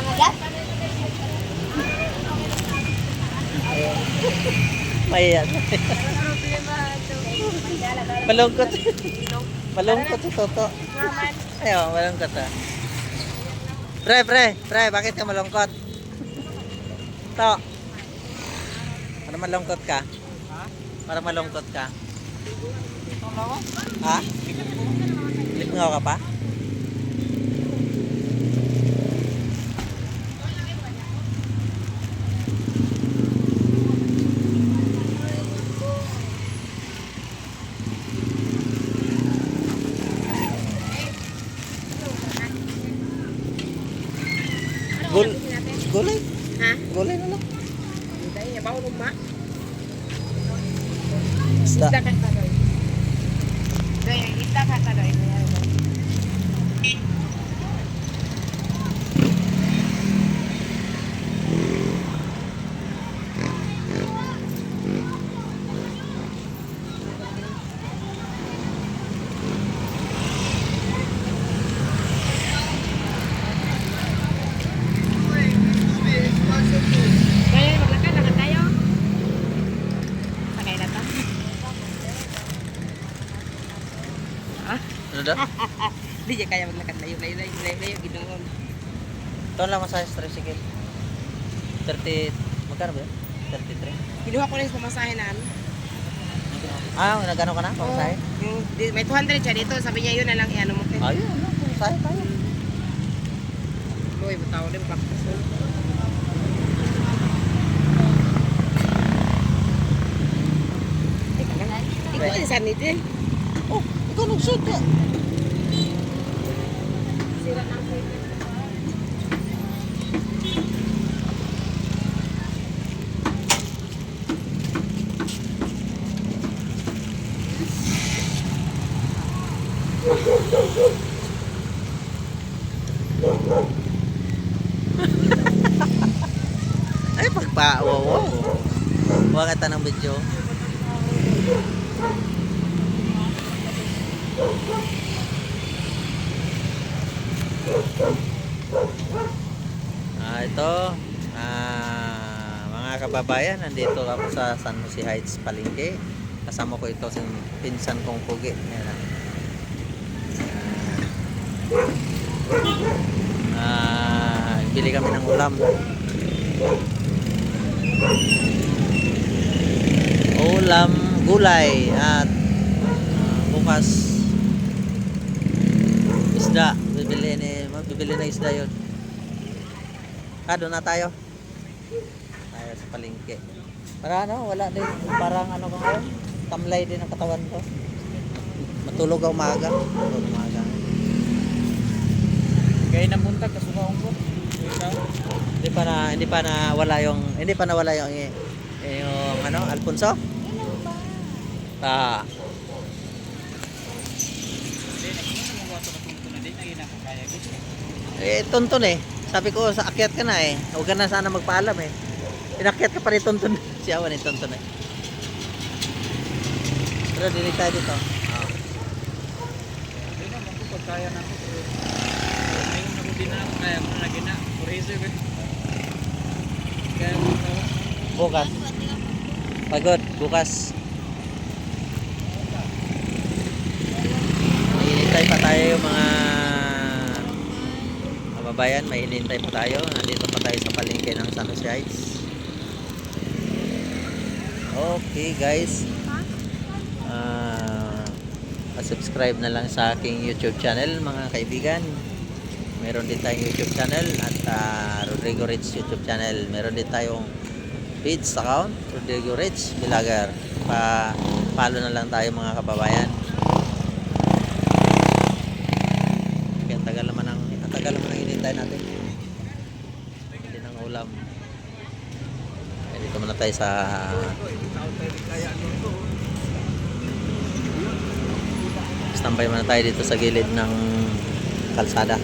agad? Mayan. Malungkot. Malungkot si Toto. Ayaw, malungkot ah. Pre, bakit ka malungkot? To. Para malungkot ka? Para malungkot ka? Ha? Lipngaw ka pa? Gulay. Ha? Gulay na lang. Hindi, yabaw rumah. Isda. Isda ka sa doy. Doy, isda ka sa doy. Kaya maglakad, lakad tayo. Sakay na ta. Ano daw? Hindi siya kaya maglakad. Layo, ginungon. Ito lang masaya sa tricycle. 30, magkano ba yun? 33? Kinuha ko na yung pamasahe na ano. Ah, nagano ka na? Pamasahe? May 200 siya dito. Sabi niya yun na lang i-ano mo. Ayun, pamasahe tayo. Uy, butaw din. Bakit ikaw din saan nito eh. Oh, ikaw nag-shoot ka. Sira ng Ay, pagpa-wow. Huwag ka ng video. Ito, mga kababayan, nandito ako sa San Jose Heights, Palengke. Kasama ko ito sa pinsan kong pugi. Ayan na. Bili kami ng ulam. Ulam, gulay at bukas isda. Bibili na isda yun. Doon na tayo. Tayo sa palengke. Para ano, wala din. Parang ano ko ngayon. Tamlay din ang katawan ko. Matulog ang umaga. Matulog umaga. Kaya namunta kasukaon ko. Hindi pa nawala yung ano, Alfonso? Ah. Tonton eh. Sabi ko sa akyat ka na eh. Huwag ka na sana magpaalam eh. Inakyat ka pa rin tonton. Siyawan eh tonton eh. Pero dili tayo dito. Hindi naman ko pagkaya na ako. Ngayon ako din na ako. Kaya mo na lagi na. Puriso ko. Kaya mo na ako. Bukas. Pagod. Bukas. Hinintay pa tayo yung mga kababayan. May hinintay pa tayo. Nandito pa tayo sa palengke ng San Jose Heights. Okay guys. Subscribe na lang sa aking YouTube channel mga kaibigan. Meron din tayong YouTube channel at Rodrigo Rich YouTube channel. Meron din tayong page account Rodrigo Rich Vlogger. Pa-follow na lang tayo mga kababayan. Ang tagal naman ang hinintay natin. Hindi ng ulam. Dito muna tayo sa standby muna tayo dito sa gilid ng kalsada.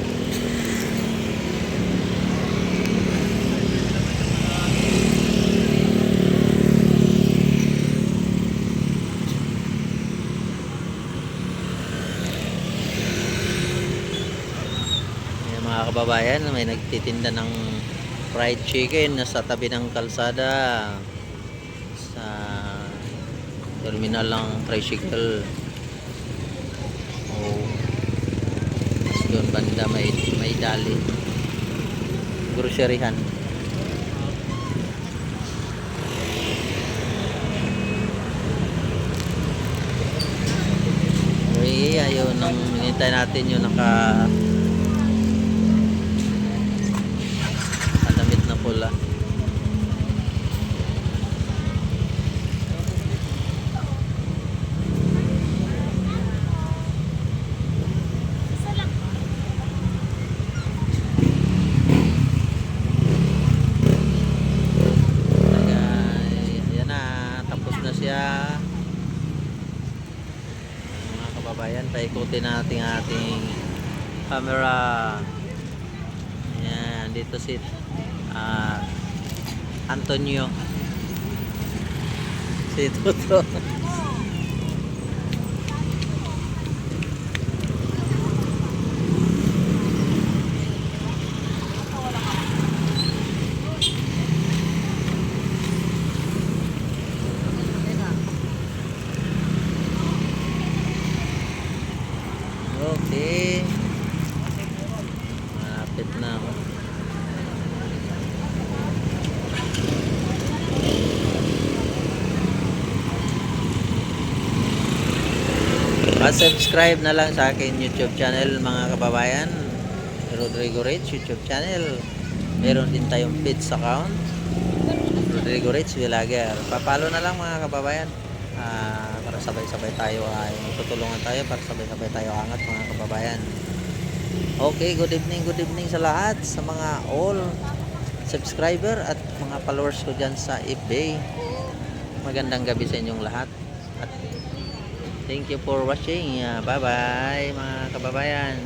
Yung Mga kababayan, may nagtitinda ng fried chicken na sa tabi ng kalsada sa terminal ng tricycle. Oh. Tapos doon banda may dali. Groceryhan. Okay, ayun nang hinintay natin yung damit na pula. Ayan na, tapos na siya. Mga kababayan, paikutin natin ating camera. Ayan, dito si Antonio. Si Toto. Okay. Malapit na ako. Subscribe na lang sa akin YouTube channel mga kababayan. Rodrigo Rich YouTube channel. Meron din tayong Feeds account. Rodrigo Rich Vlogger. Papalo na lang mga kababayan. Para sabay-sabay tayo ay magtutulungan tayo para sabay-sabay tayo angat mga kababayan. Okay, good evening sa lahat, sa mga all subscriber at mga followers ko dyan sa FB. Magandang gabi sa inyong lahat at thank you for watching. Bye bye mga kababayan.